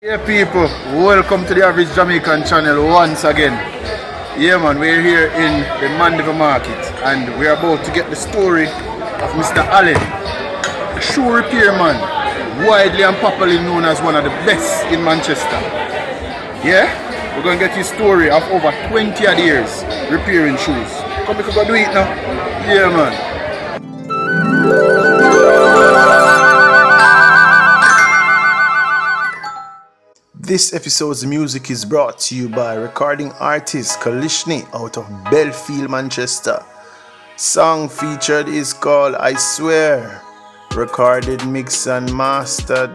Yeah, people, welcome to the Average Jamaican channel once again. Yeah, man, we're here in the Mandeville Market and we're about to get the story of Mr. Allen, a shoe repairman, widely and popularly known as one of the best in Manchester. Yeah, we're going to get his story of over 20 odd years repairing shoes. Come, we can go do it now. Yeah, man. This episode's music is brought to you by recording artist Kalishni out of Belfield, Manchester. Song featured is called I Swear. Recorded, mixed and mastered.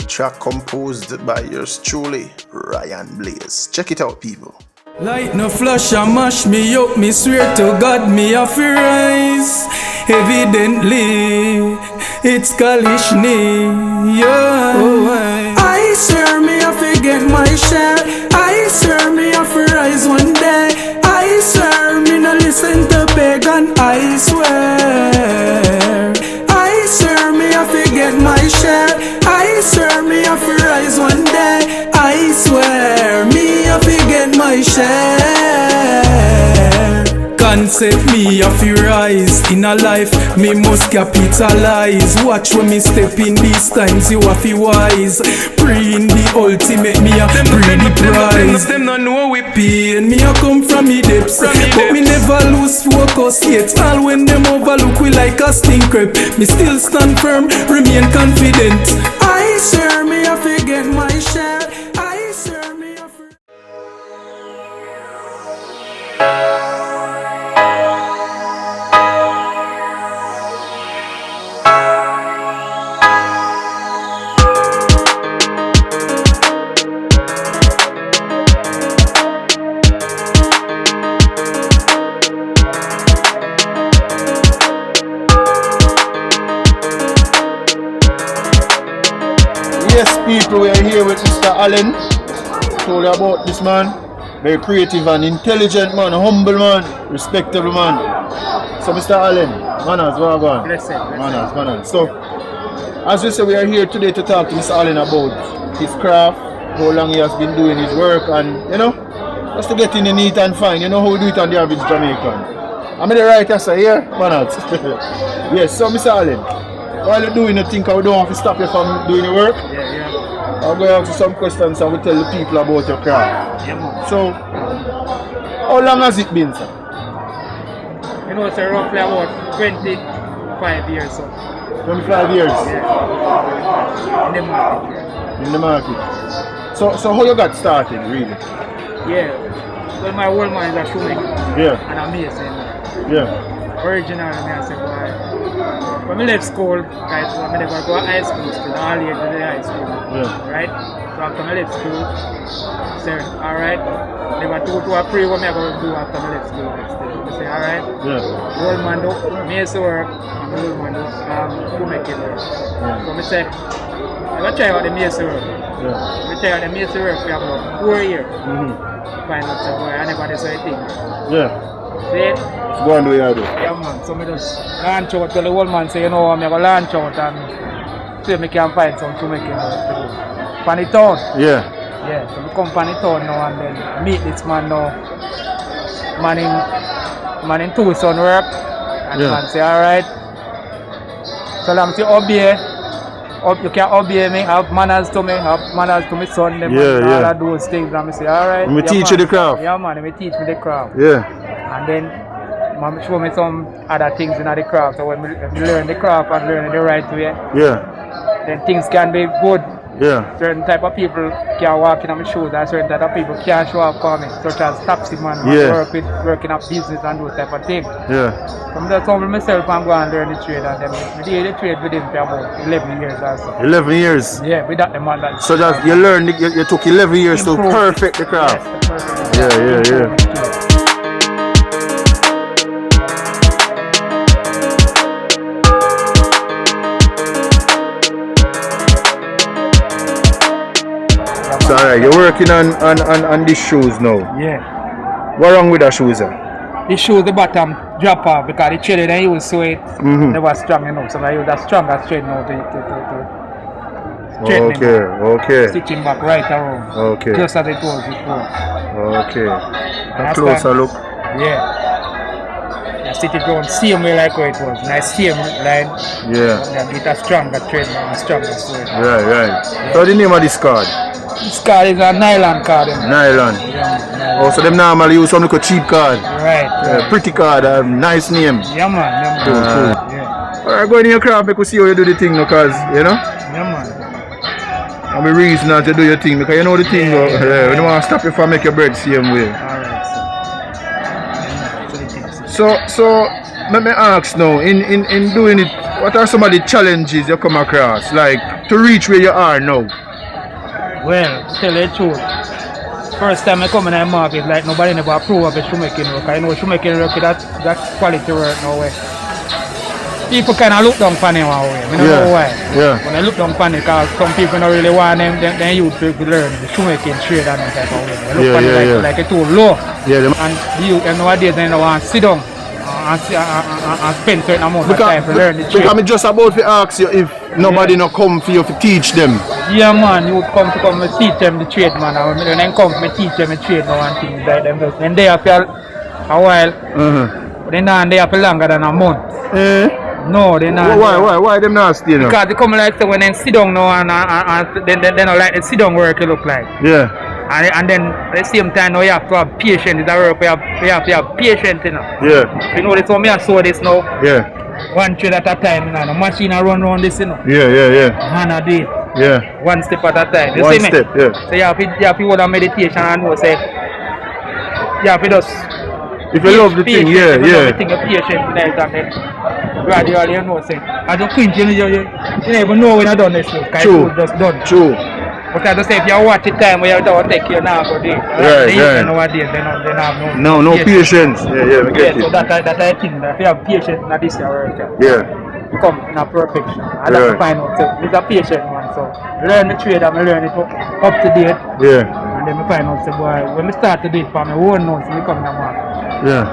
Track composed by yours truly, Ryan Blaze. Check it out, people. Light no flash and mash me up, me swear to God me have to rise. Evidently, it's Kalishni, yeah. Oh, I swear me have to get my share. I swear me have to rise one day. I swear me no listen to pagan. I swear. I swear me have to get my share. I swear me have to rise one day. I swear me have to get my share. Concept me have to rise. In a life me must capitalize. Watch when me step in these times, you have to wise. Pre in the ultimate, me a bring the prize. Them no know we pain, me a come from me depths. But me never lose focus yet. All when them overlook we like a stink crepe, me still stand firm, remain confident. I swear me have to get my share. I swear me have to... Yes, people, we are here with Mr. Allen. Told you about this man. Very creative and intelligent man, humble man, respectable man. So, Mr. Allen, manners, where are you going? Blessed. Manners. So, as we say, we are here today to talk to Mr. Allen about his craft, how long he has been doing his work, and just to get in the neat and fine. You know how we do it on the Average Jamaican. I'm the right answer here, manners. Yes, so Mr. Allen, while you're doing the thing, we don't have to stop you from doing your work. Yeah. I'm going to ask you some questions and we'll tell the people about your craft. Yeah, man. So, how long has it been, sir? It's roughly about 25 years. So. 25 years? Yeah. In the market. In the market. So how you got started, really? Yeah. Well, my old man is a shoemaker. Yeah. And I'm amazing. Yeah. Originally, I said, boy, when I left school, guys, I never go to high school, all the way to the high school. Yeah. Right? So after I left school, I said, alright, never go to a pre what I'm going to do after I left school. I said, alright, Yeah. old man do, me used to work, and the old man do, shoemaking work. Yeah. So I said, I'm going to try out the mason work. Yeah. I try out the mason work for about 4 years. Mm-hmm. Find out, boy, I never did anything. Yeah. See? Go on, do you do? Yeah, man. So I just launch out, tell the old man, say, I'm going to launch out and see if I can find some shoemaking work to do. Pan the town. Yeah. Yeah, so we come pan the town now and then meet this man now. Man in two son work. And the man say, alright. So long as you obey, you can obey me, have manners to me, have manners to my son, them and all of those things. And I say, alright. Let me teach you the craft. Yeah, man, let me teach me the craft. Yeah. And then man show me some other things in the craft. So when we learn the craft and learn it the right way, Yeah. then things can be good. Yeah. Certain type of people can walk in on my shoes and certain type of people can't show up for me, such as taxi man, working up business and those type of things. Yeah. So I'm just humble myself and go and learn the trade, and then I did the trade within for about 11 years or so. 11 years? Yeah, without the man that. So that you learned, you took 11 years to perfect the craft? Yes, Yeah. So alright, you're working on these shoes now. Yeah. What wrong with the shoes? The shoes, the bottom drop off because the thread they use so it never strong enough. So I use a stronger thread now to Straightening Okay, back. okay, Stitching back right around. okay, Just as it was before. okay. A Understand? closer look. Yeah. I stitch it around same way like how it was. Nice same line. Yeah. But get a stronger thread and a stronger sword. Right. So the name of this card? This card is a nylon card. Nylon. Yeah, Oh, so them normally use some little cheap card. Right. Pretty card, nice name. Yeah, man. Cool. Yeah. Alright, go in your craft, make we see how you do the thing, because, you know? Yeah, man. I'm a reason not to do your thing, because you know the thing, we don't want to stop you from make your bread same way. Alright, So let me ask now, in doing it, what are some of the challenges you come across, like, to reach where you are now? Well, to tell you the truth, first time I come in the market, like nobody never approve of the shoemaking work. I know shoemaking work, that quality work now way. People kind of look down on it one way. I don't know why. Yeah. When I look down on it, because some people don't really want them youth to learn the shoemaking trade and that type of way. They look on it like it's too low. Yeah. And the youth nowadays they don't want to sit down and spend certain amount of time to learn the trade. Because I'm just about to ask you if nobody no come for you to teach them. Yeah, man, you would come and teach them the trade, man. And when they come to teach them the trade now and things like them. Then they have a while, but then they have longer than a month. No, they not. Why them not stay now? Because they come like so when they sit down now and then they don't like the sit down work it look like. Yeah. And then at the same time now you have to have patience. It's a work we have to have patience, you know. Yeah. You know this how me I saw this now. Yeah. One trade at a time, you know. The machine I run around this, you know. Yeah. And I do it. Yeah. One step at a time. You One see me? step, yeah. So you have to hold a meditation and know say you have to just If you love the thing, yeah. The thing, patient tonight and then gradually you know say as a queen you never even know when you done this work. True. It's just done. True. But I just say if you watch the time where you don't take care now for day. Right. Nowadays they have no patience. Yeah, we get so it. that I think that if you have patience in this work. Yeah. You come in a perfection. I have to find out so it's a patient one. So learn the trade and learn it up to date. Yeah. And then I find out say boy when I start to do it for my own notes when I come in the market. Yeah.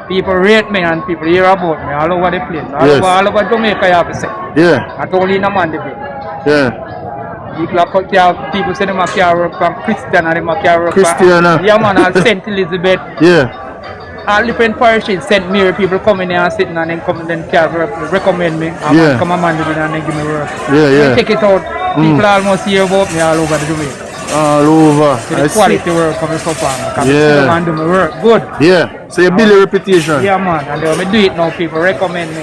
People rate me and people hear about me all over the place. All over Jamaica, you have to say. Yeah. Not only in the Mandeville. Yeah. People say they might work from Christian and they might work Christiana. from... Yeah, man, and St. Elizabeth. Yeah. All different parishes, St. Mary, people come in here and sit and then come and then recommend me. And come a Mandeville and then give me work. Yeah. Take it out. People almost hear about me all over the Jamaica. All over. So the quality work coming from me. Yeah. And do my work good. Yeah. So you build a reputation. Yeah, man. And when I do it now, people recommend me.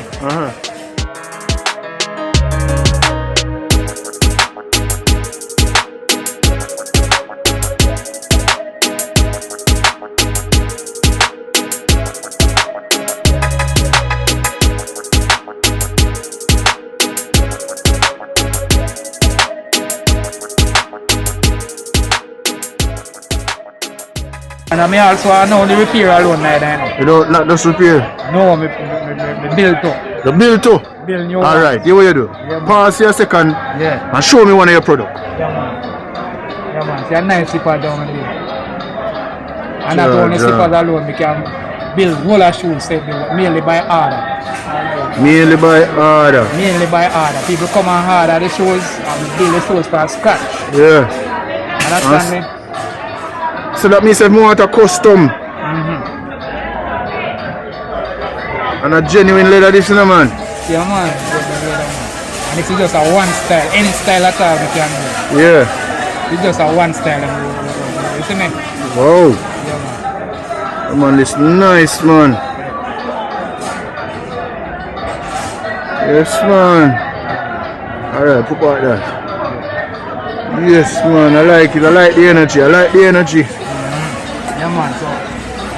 And I also know the repair alone like that. You don't not just repair? No, me build too. The build too? Build new. Alright, you what you do? Yeah, pause here a second and show me one of your products. Yeah man, see a nice zipper down there. And not only zippers alone, we can build whole of shoes mainly by order. Mainly by order. Mainly by order. People come and order the shoes and build the shoes from scratch. Yeah. Understand me? So that means if you want a custom and a genuine leather this, you know, man? Yeah man, and this is just a one style, any style at all we can do. Yeah. It's just a one style and you see me? Wow. Yeah man. Come on, this nice, man. Yes, man. Alright, put out that. Yes, man, I like it. I like the energy. Yeah, man, so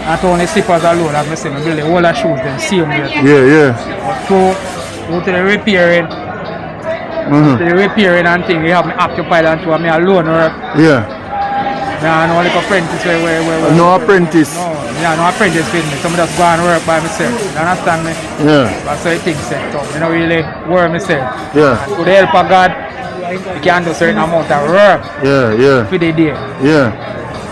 not only slippers alone, as I say, I build the whole of shoes, then same way. Yeah. But go to the repairing, and thing, you have me occupied and to me alone work. Yeah. I no like apprentice where no apprentice. No apprentice with me. Somebody just go and work by myself. You understand me? Yeah. That's how things set up. I don't really work myself. Yeah. And with the help of God, you can do certain amount of work. Yeah. For the day. Yeah.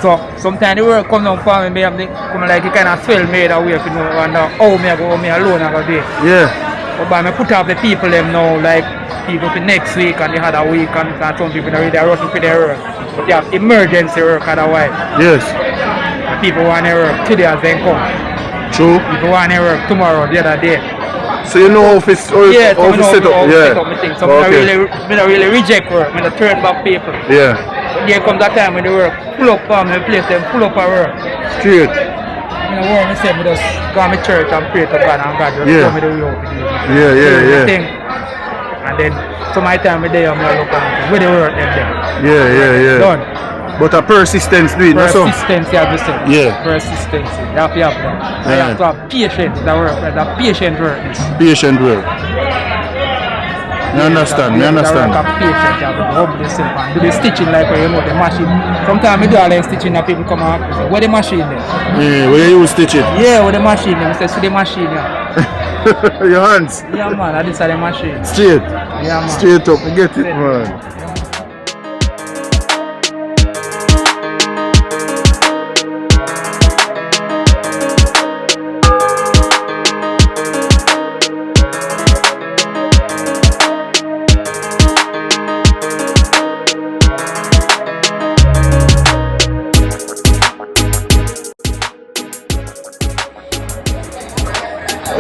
So sometimes the work comes down for me, I come like it kind of swell me that way if you know how me alone I go do it. Yeah. But by me put up the people them now like people for next week and the other week and some people are really rushing for their work. But you have emergency work otherwise. Yes. People want their work today as they come. True. People want their work tomorrow, the other day. So you know how to set up? Yeah. So I don't really reject work, I don't turn back people. Yeah. But there comes a time when the work full up on me, place them full up of work. Straight. I don't want to say I just go to church and pray to God and God just show me the way out to do it. Yeah. And then some of the time I'm there, I'm look at where the work them there. Yeah. Done. But a persistence do it, no so? Persistence, you have to say. Yeah. Persistence. You have to have that. You have to have patience. That work. That patient work. Patient work. You understand? You have patience. You have to humble yourself and do the stitching like where you know the machine. Sometimes I do all the stitching and people come out and say, where the machine then? Yeah, where you use stitch it? Yeah, where the machine then? I say, see the machine yeah. Your hands? Yeah man, that is the machine. Straight? Yeah man. Straight up, you get it man.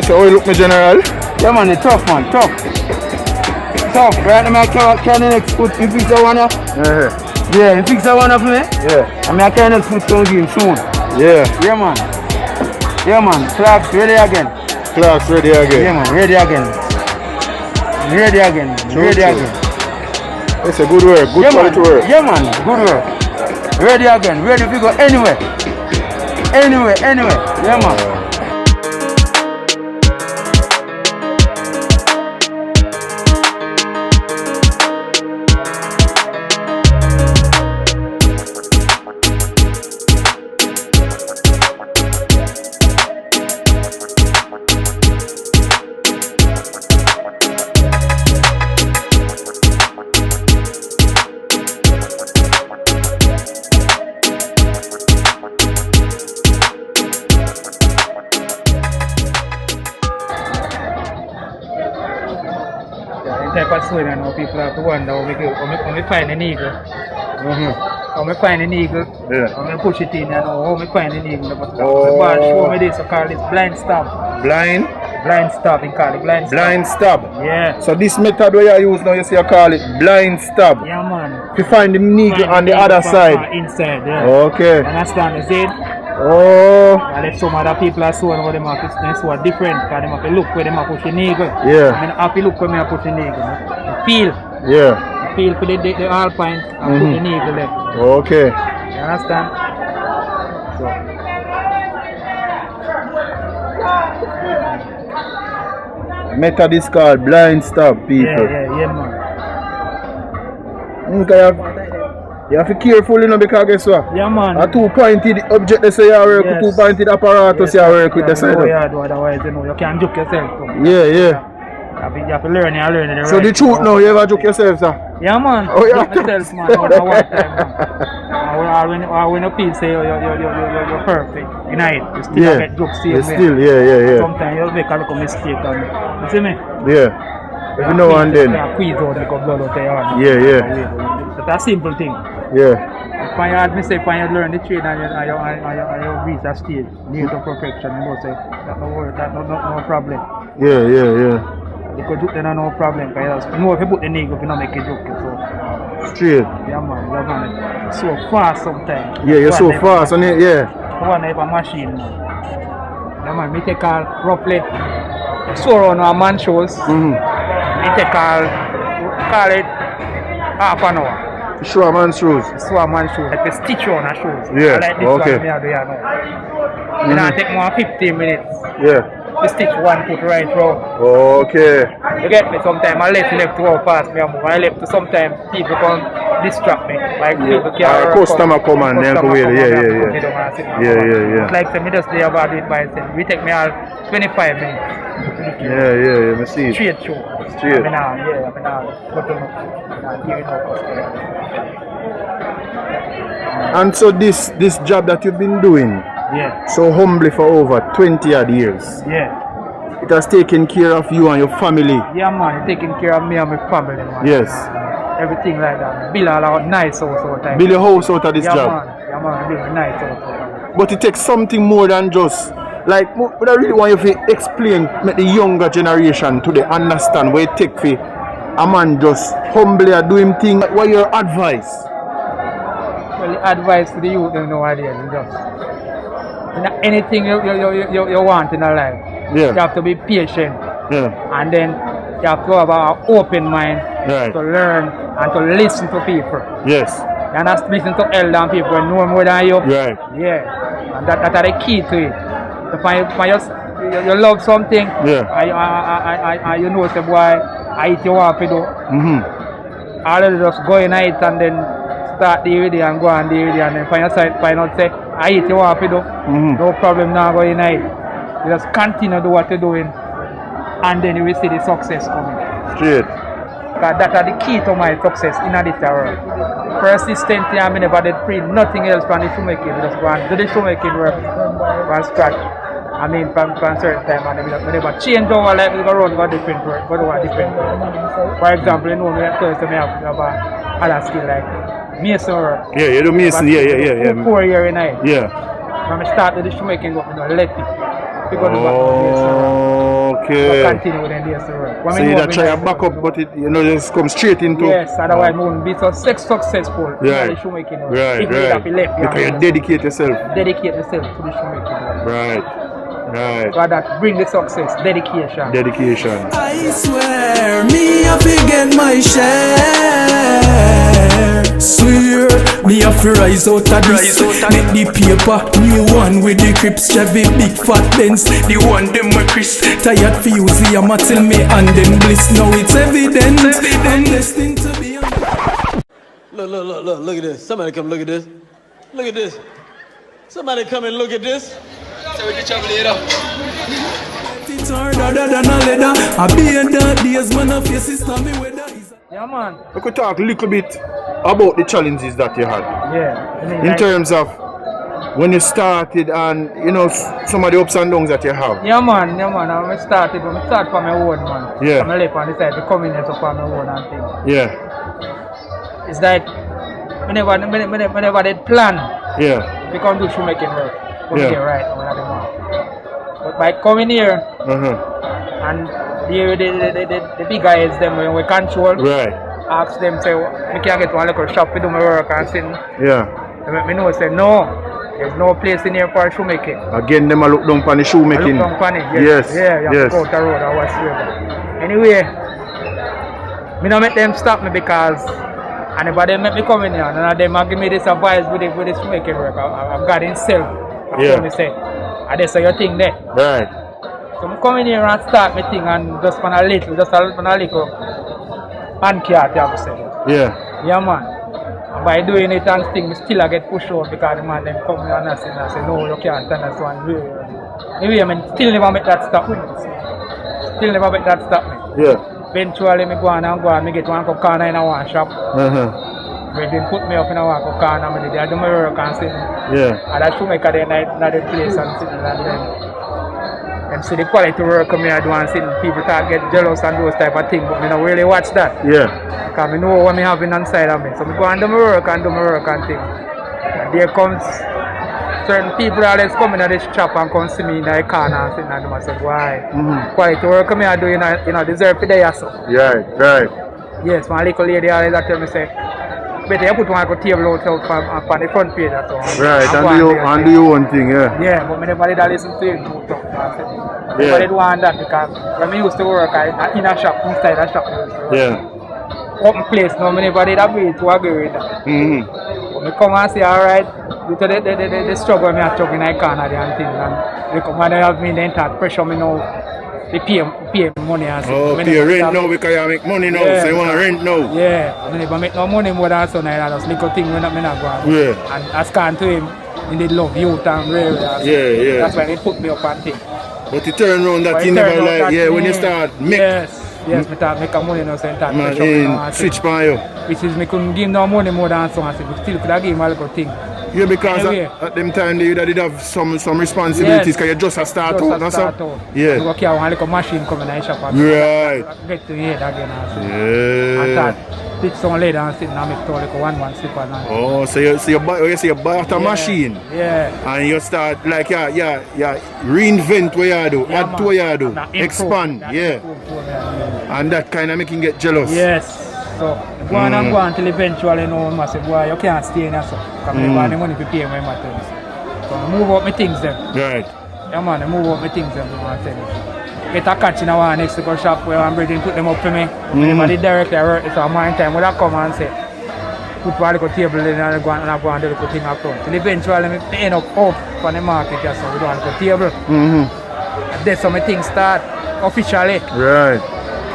So how you look, my general? Yeah man, it's tough man, tough. Tough, right now I can't next foot, you fix that one up? Yeah, you fix that one up for me? Yeah. I mean I can't next foot to game soon. Yeah. Yeah man, Clark's ready again. Clark's ready again. Yeah man, ready again. Ready again. It's a good work, good quality work. Yeah man, good work. Ready again, ready to go anywhere. Anywhere. Yeah man. Type of sewing and now people have to wonder how we find the needle. How we find the needle, how we push it in and how we find the needle. But the bar show me this, I call this blind stab. Blind stab, you call it blind stab. Blind stab? Yeah. So this method where you use now, you say you call it blind stab? Yeah man. To find the needle on the other side? Inside, yeah. Okay. Understand, is it? Oh. And if some other people are sewing what they have to sew different, because they have to look where they have push the needle. Yeah. I mean, have to look where they have push the needle. Feel. Yeah. Feel for the all point and put the needle there. Okay. You understand? So. Method is called blind stab, people. Yeah, man. You have to be careful, you know, because guess what? Yeah, man. A two-pointed object, they say you work with two-pointed apparatus, you work with the side. Otherwise, you know, you can't joke yourself. Yeah. You have to learn it. So the truth now, you ever joke yourself, sir? Yeah, man. Oh, yeah. Myself, man. One time, man. When you feel say you're perfect, you know it. You still get jokes same way. Yeah. Sometimes you'll make a little mistake. You see me? Yeah. Every now and then. Squeeze out the blood out your hand. Yeah. That's a simple thing. Yeah. When you had mistake, when you learn the trade and you reach that stage, near to perfection, you know, say, that's no problem. Yeah. Because joke then no problem, because you know if you put the nigga, if you don't make a joke, so. Straight. Yeah, man. So fast sometimes. Yeah, you're so fast, and yeah. One have a machine, man. Yeah, man, me take all roughly, so around our man shows. Me take all, call it half an hour. Show a man's shoes. Show a man's shoes. Like a stitch on a shoes. Yeah, like this okay. one me I do here now. You know, take more 15 minutes. Yeah. To stitch one foot right round. Okay. You get me? Sometimes I left to how fast me I move. I left to sometimes people come distract me. Like people can't customer come and they go away. Yeah. It's like say me just there about it by itself. We take me all 25 minutes. Yeah, I see. Straight show. Straight. I mean now. Go to give it up. And so this job that you've been doing, yeah, so humbly for over 20 odd years. Yeah. it has taken care of you and your family. Yeah, man, taking care of me and my family, man. Yes. Everything like that. Build all our nice house out of Build your house out of this yeah, job. Man. Yeah, man, build a nice house out of it. But it takes something more than just, like, but I really want you to explain, make the younger generation today understand what it takes for a man just humbly do him thing. What your advice? Well, the advice for the youth them nowadays is just anything you want in life, Yeah. you have to be patient. Yeah. And then you have to have an open mind Right. to learn and to listen to people. Yes. You have to listen to elder and people who know more than you. Right. Yeah. And that are the key to it. To find you love something, Yeah. and you know say boy, I eat you want to do. Mm-hmm. All of just go in it and then start the video and go on the video and then find out say I eat you want to do. Mm-hmm. No problem now go in it. You just continue do what you're doing and then you will see the success coming. Straight. Because that are the key to my success in this world. Persistently, I never did free nothing else from the shoemaking. Just go and do the shoemaking work from scratch. I mean, from certain time, and we never change our life. We go run, go different work, go do a different work. For example, you know, me at first, I have other skill like mason work. Yeah, you do mason. Yeah. 4 years in it. Yeah. When I started the shoemaking work, I left it. Because of the okay. continue with the mason work. So you try to back up, but it just come straight into. Yes, otherwise we wouldn't be so successful right. in the shoemaking work. Right. Because you dedicate yourself. Dedicate yourself to the shoemaking work. Right. So that bring the success, dedication. I swear, me I forget my share. Swear, me I fi rise out of this. Make the paper, new one with the Crips, Chevy, big fat Benz. The one them my Chris, tired for use the hammer till me and them bliss. Now it's evident, I'm destined to be. Look at this. Somebody come look at this. Look at this. Somebody come and look at this. So we can travel later. It's harder than a leather. I be in the days when I face is stormy weather. Yeah, man. We could talk a little bit about the challenges that you had. Yeah. In terms of when you started and, you know, some of the ups and downs that you have. Yeah, man. I start from my own, man. Yeah. I left on the side, the community from my own and thing. Yeah. It's like, whenever they plan, Yeah. we can't do shoemaking work. Yeah. Right now, when I want. But by coming here, and the big guys, them when we control, right. ask them, say, we can get one little shop to do my work and sit. Yeah. They make me know, say, no, there's no place in here for shoemaking. Again, them a look down on the shoemaking. Look down on it, Yes. Yeah, you have to go out the road or whatsoever. Anyway, me not make them stop me because anybody make me come in here and they give me this advice with the shoemaking work. I've got himself. Yeah. Me say, and they say your thing there. Right. So I come in here and start my thing and just on a little hand cart, I would say. Yeah. Yeah, man. And by doing it and thing, still I get pushed out because the man them come here and I say, no, you can't turn this one. Anyway, I mean, still never make that stop me. Yeah. Eventually, I go and I get one corner in a one shop. They didn't put me up in a one corner, I did do my work and sit. Yeah. And I should make a day night in the place and sit and then and see the quality work come here do and sit. People start get jealous and those type of things, but I don't really watch that. Yeah. Because I know what I have inside of me. So I go and do my work and things. And there comes certain people always come in this shop and come see me in the corner and sit and I say, why? Quality work come here do, you know, deserve to day or so. Right. Yes, my little lady always tell me say, better you put one table out on the front page or so. Right, and do your own thing, yeah. Yeah, but nobody that listen to him too tough. Nobody do want that because when I used to work in a shop, inside a shop. Yeah. Open place, no, nobody that agree with that. But I come and say, alright, due to the struggle I have in the corner and things, and they come and they have me then start pressure me now. They pay money and stuff. Oh, pay rent now because you make money now, so you want to rent now. Yeah, I mean, if I make no money more than so, I just little thing when I'm not going. Yeah. And I scan to him, and they love youth and really. Yeah. That's why they put me up and thing. But you turn around that you never like, when you start make. Yes, I start make money now, so I start man, switch by you. Which is, I couldn't give no money more than so, I said, we still could have given him a little thing. Yeah, because Anyway. at them time you did have some responsibilities because you just a start Just out. a no, start sir? out. Yeah. You go carry one little machine coming in the shop and Right. get to head again and so. And Yeah. that pitch some leather and sit and make to like one slippers and Oh, so you buy out a machine Yeah. and you start like reinvent what you do, Yeah, add to what you do, And that expand, improve, yeah. And that kind of make him get jealous. Yes. So go on and go on till eventually I say, boy, you can't stay in here so. Because I got the money to pay my things. So I move up my things then. Right. Yeah man, I move up my things then. I tell you. Get a catch in our next to go shop where I'm ready to put them up for me. Whenever they directly work, it's a mind time. When I come and say, put one little table in and I go and do the little thing up front. Till eventually I end up on the market just so we do a little table. And that's how my things start officially. Right.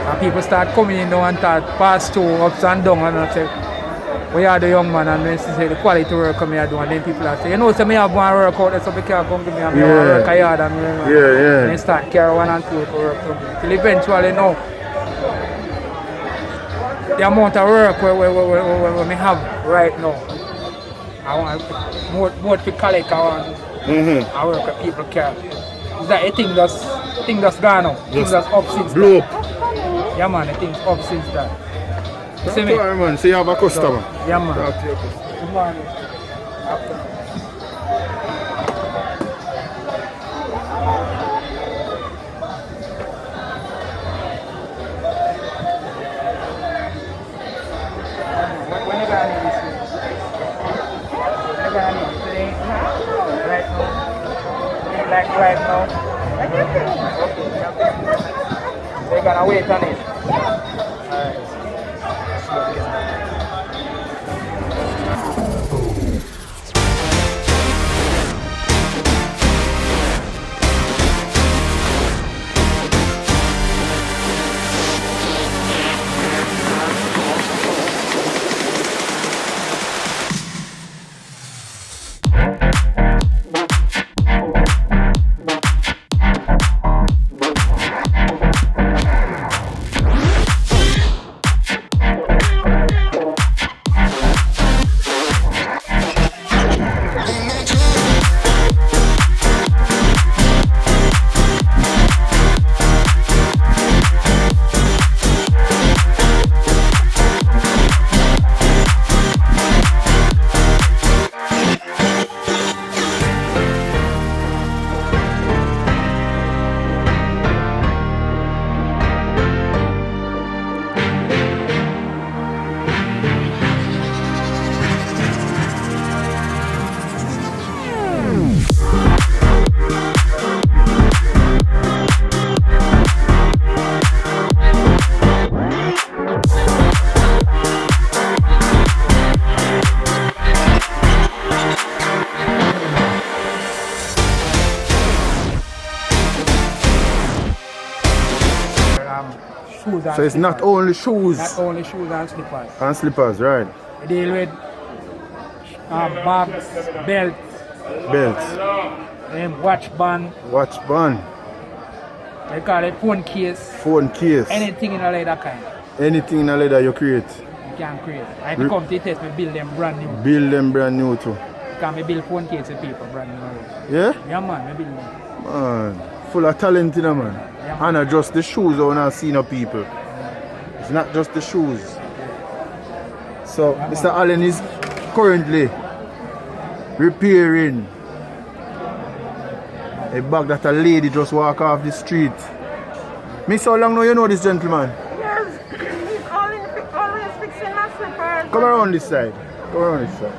And people start coming in now and start pass through ups and downs and I say, we are the young man and they say the quality work come here do and then people are say, you know, so me have one work out there so we can't come to me and me work hard and Yeah. and they start carry 1 and 2 to work from me. Till eventually now the amount of work we have right now, I want more to collect I work with people care. Is that a thing that's gone up, thing that's up since Blow up. yeah man, the thing's up since that. Talk See to me? her, man. So you have a customer. Yeah man. Talk to your customer. Good morning. When you gonna need this thing? When you gonna need it today? Right now? Like right now? Okay. They're gonna wait on it. Alright. Shoes and So it's not slippers. only shoes Not only shoes and slippers. and slippers, right? We deal with bags, belts, Belts, watch band, watch band, they call it phone case, phone case, anything in a leather kind anything in a leather you create. you can create. And if you come to the test, we build them brand new. Build them brand new too. Can we build phone case with people brand new already. Yeah? Yeah man, we build them. Man, full of talent in a man. Yeah. And not just the shoes I want to see no people. It's not just the shoes. So Mr. Allen is currently repairing a bag that a lady just walk off the street. Miss, how long now you know this gentleman? Yes, he's always fixing my slippers. Come around this side. Come around this side.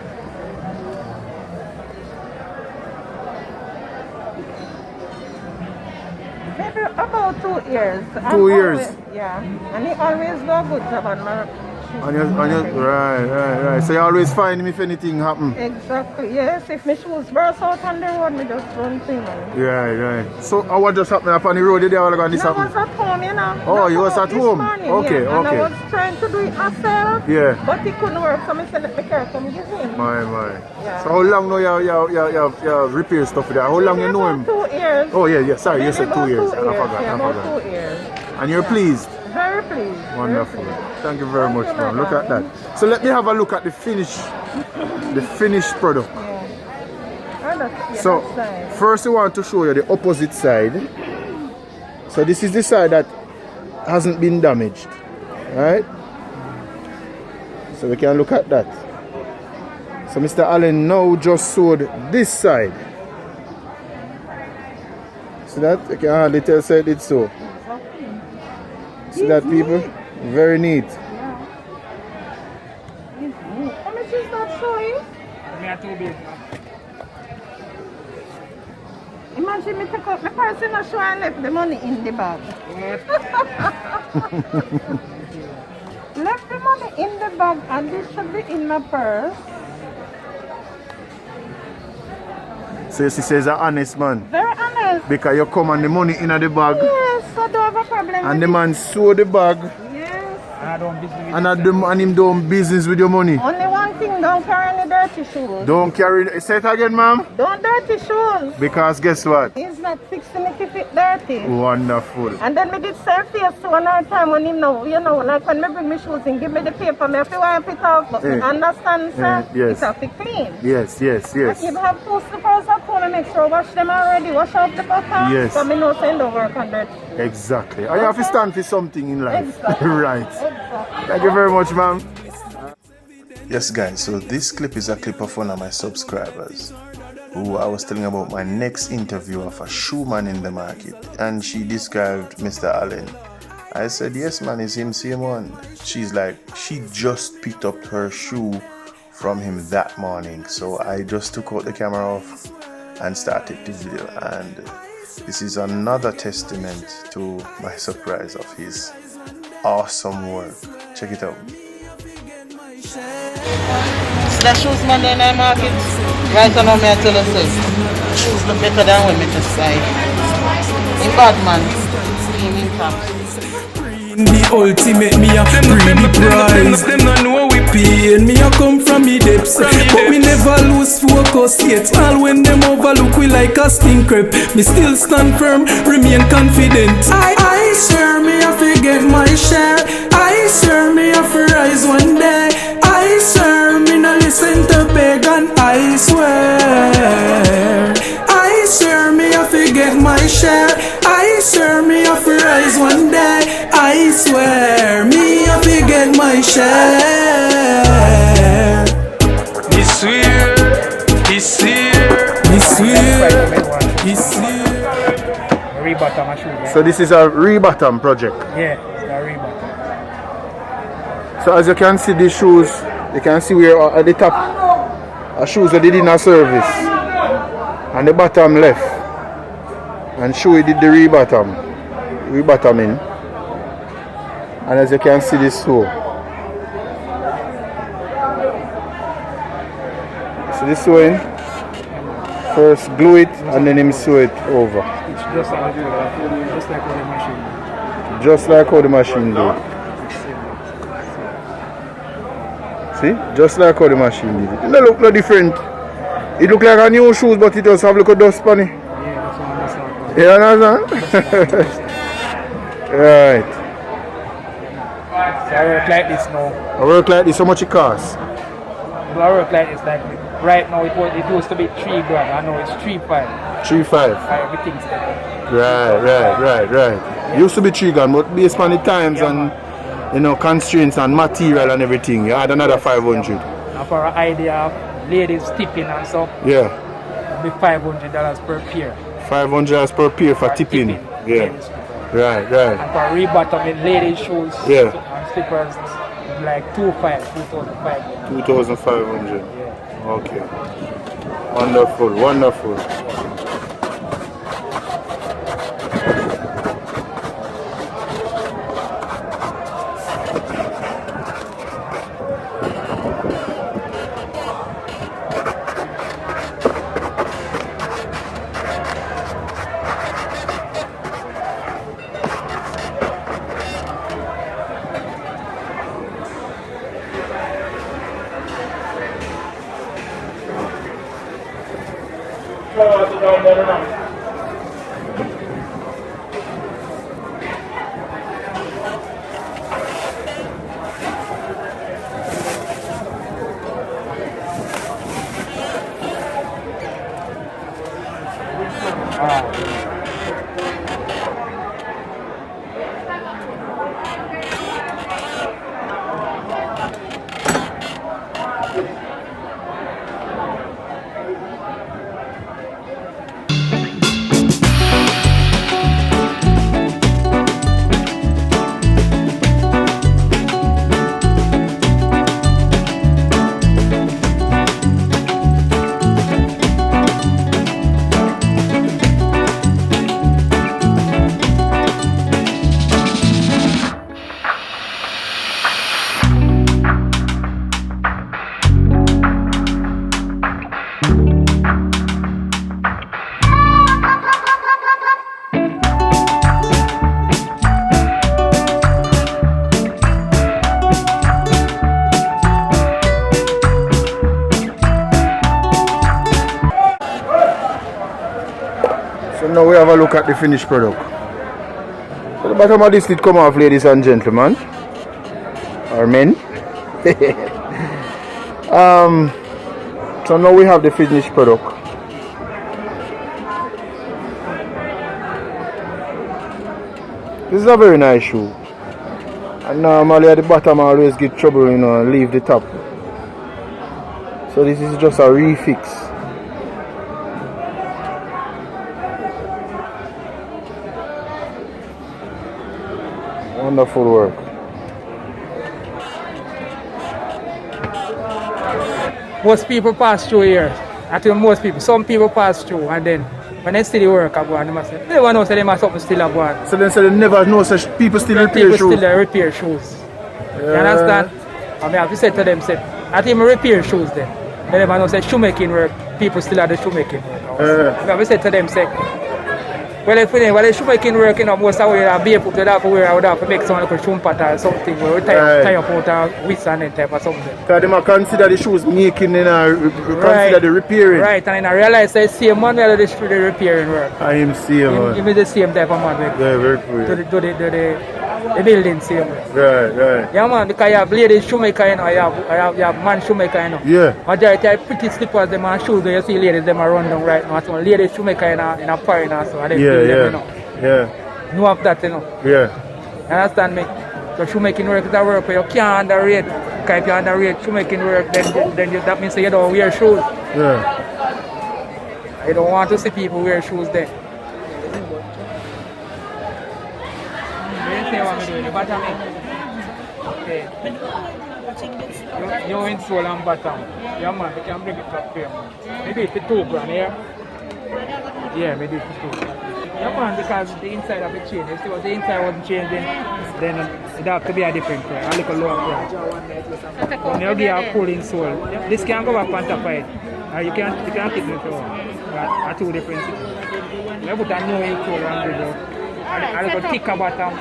Maybe about 2 years. 2 years. Yeah, and he always do a good job on my shoes. Right. So you always find him if anything happen. Exactly, yes. If my shoes burst out on the road, me just run to him. Right. So what just happened up on the road? Did you all go on this I happen? was at home, you know. Oh, Not you was about at this home? morning, Okay, yeah. And okay. I was trying to do it myself. Yeah. But it couldn't work, so I said, let me carry come give him. My. Yeah. So how long now you repair stuff with that? How long you know him? About 2 years. Oh yeah. Sorry, you Maybe said 2 about years. 2 I years. forgot. Yeah, about 2 years. And you're pleased? Very pleased. very Wonderful. pleased. Thank you very Thank much, you, man. Look madam. at that. So let me have a look at the finished product. Yeah. So side. first I want to show you the opposite side. So this is the side that hasn't been damaged. Right? So we can look at that. So Mr. Allen now just sewed this side. See that? You can hardly tell said it's so. See that, people? Very neat. How much is that showing? Me are too big. Imagine me take out my purse in the show and left the money in the bag. Left the money in the bag and this should be in my purse. So you see, says an honest man. Very honest. Because you come and the money in the bag. Yes, I don't have a problem And with the man sew the bag. Yes. I don't business with And him doing business with your money. Only one thing, don't carry any dirty shoes. Don't carry. Say it again, ma'am. Don't dirty shoes. Because guess what? He's not fixing it if it's dirty. Wonderful. And then me did say face to another time when him know, you know, like when me bring me shoes and give me the paper, me have to wipe it off. But me understand, sir, yes. it's have to clean. Yes. If you have two slippers at home, make sure wash them already, wash off the bottom. Yes. So me know send over work on dirty. Exactly. And you have to stand for something in life. Exactly. Right. Exactly. Thank you very much, ma'am. Yes, guys, so this clip is a clip of one of my subscribers who I was telling about my next interview of a shoe man in the market, and she described Mr. Allen. I said, yes, man, it's him, same one. She's like, she just picked up her shoe from him that morning. So I just took out the camera off and started the video, and this is another testament to my surprise of his awesome work. Check it out. So the shoes man in the market, right now me I tell you this, shoes look better than when me just side. In bad man, in terms. The ultimate me a pretty prize. Them not know we pain. Me a come from me depths, but me never lose focus yet. All when them overlook we like a stink crab, me still stand firm, remain confident. I swear me a forget my share. I swear me a for rise one day. I swear me no listen to beg, and I swear me a forget my share. I swear me a for rise one day. I swear me a forget my share. Me swear, me swear, me swear, me swear. Rebottom a shoe. Yeah? So this is a rebottom project. Yeah, it's a rebottom. So as you can see, these shoes, you can see where at the top are shoes that they did not service, and the bottom left, and shoe did the rebottoming, and as you can see this toe. So this sewing, first glue it and then him sew it over. It's just like how the machine. Just like how the machine do. See? Just like how the machine did it. It don't look no different. It look like a new shoes, but it does have a little dust on it. Yeah, that's what I'm You understand? Right. So I work like this now. I work like this, how much it costs? I work like this, like right now it used to be $3 grand. I know it's 3.5. 3.5. Everything's there. Right. It used to be 3 grand, but based on the times and constraints and material and everything, you add another 500. And for an idea of ladies tipping and stuff, Yeah. it'll be $500 per pair. $500 per pair for tipping. Yeah. Ladies tipping. Right. And for rebottoming ladies shoes Yeah. and slippers, it's like 2,500. 2,500. Yeah. Okay. Wonderful. So now we have a look at the finished product. So the bottom of this did come off, ladies and gentlemen, or men. So now we have the finished product. This is a very nice shoe. And normally at the bottom I always get trouble, you know, and leave the top. So this is just a refix. Wonderful work. Most people pass through here. I think most people, some people pass through and then when they see the work I go on, they must say, they never know say they must something still go on. So then they never know such people still repair shoes. People still repair shoes. You understand? I have to say to them, say, I think I repair shoes then. They never know say shoemaking work, people still have the shoemaking work. I have to say to them, say, well, if the shoemaking work, you know, most of the way be able to have to wear, I would have to make some little shoe pattern or something where we tie up out a whisk and then type or something. Because they might consider the shoes making and consider the repairing. Right, and I realize the same man where the repairing work. I am same man. Give me the same type of man. Yeah, very cool. Do the building same way. Right. Yeah man, because you have lady shoemaker, you know, you have man shoemaker, you know. Yeah. Majority of pretty slippers, them and shoes, you see ladies, them are run down right now. So lady shoemaker in a foreign also, and they build them, you know. Yeah. Know of that, you know. Yeah. You understand me? So shoemaking work is a work where you can't underrate. Because if you underrate shoemaking work, then that means you don't wear shoes. Yeah. I don't want to see people wear shoes there. Okay. You insole and bottom. Yeah man, you can bring it up here. Maybe it's $2 grand here. Yeah, maybe it's $2 grand. Yeah man, because the inside of the chain, if the inside wasn't changing, then it have to be a different price, a little lower price. When you get a cooling sole, this can go back on top of it. You can't take it for are two different things. You put a new insole on the and a little thicker bottom.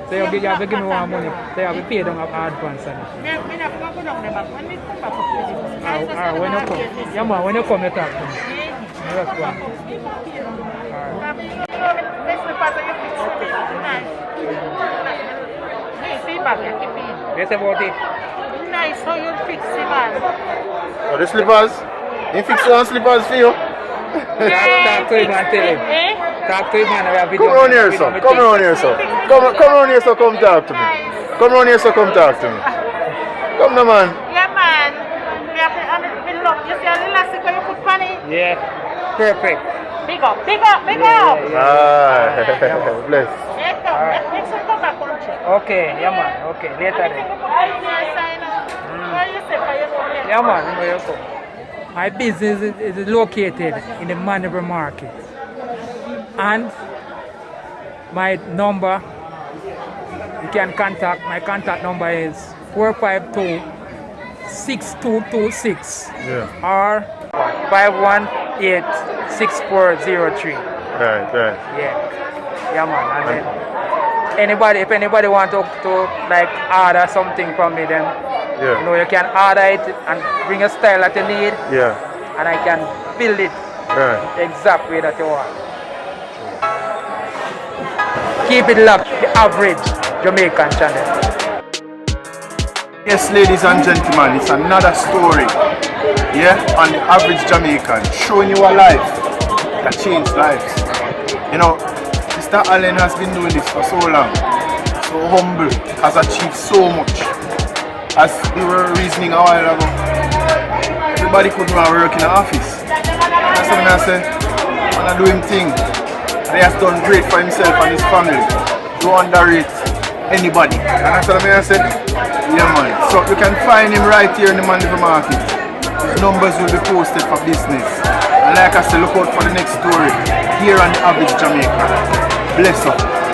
So you have to give me more money. So you have to pay them up advance. When you come. Yeah man, when you come you talk to me. Just one. Yes about it. Nice how you fix it, man. Oh, the slippers? You fix the slippers for you? Talk to him and tell him. Talk to him and we have video. Come around here, sir. Come around here, sir. Come around here, sir. Come talk to me. Come around here, sir. Come talk to me. Come now, man. Yeah, man. We have to look. You see a little elastic when you put money? Yeah. Perfect. Big up. Ah, bless. Next one come back on check. Okay, yeah man. Okay, later then. Yeah man, you know. My business is located in the Maneuver Market. And my number, you can contact, my contact number is 452-6226 or 518-6403. Right. Yeah man, and then if anybody want to like order something from me, then you know you can order it and bring a style that you need. Yeah. And I can build it exact way that you want. Keep it locked, the average Jamaican channel. Yes, ladies and gentlemen, it's another story. Yeah, on the average Jamaican, showing you a life. that changed lives. You know, Mr. Allen has been doing this for so long, so humble, has achieved so much. As we were reasoning a while ago, everybody could go and work in an office. That's what I say, man, I do him thing. And he has done great for himself and his family. Don't underrate anybody. And that's what I say. Yeah, man. So you can find him right here in the Mandeville Market. His numbers will be posted for business. And like I said, look out for the next story here on the Average Jamaican. Bless up.